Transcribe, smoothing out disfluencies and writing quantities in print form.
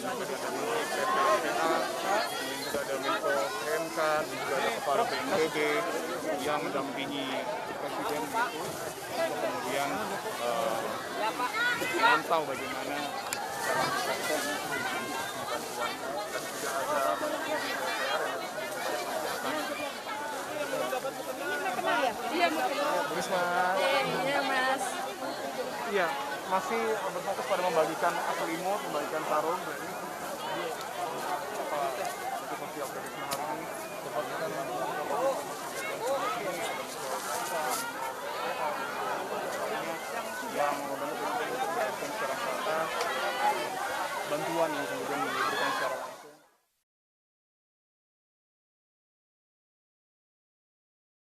dari PPPA, kemudian juga ada Menko PMK, dan juga ada Kepala BNPB yang mendampingi Presiden untuk kemudian memantau bagaimana cara proses bantuan. Dan juga ada Iya, Mas. iya Mas. Iya, masih berfokus pada membagikan selimut, membagikan sarung. Dan ini apa untuk sosial turisme hari ini berbagikan yang membantu untuk masyarakat, bantuan yang kemudian diberikan secara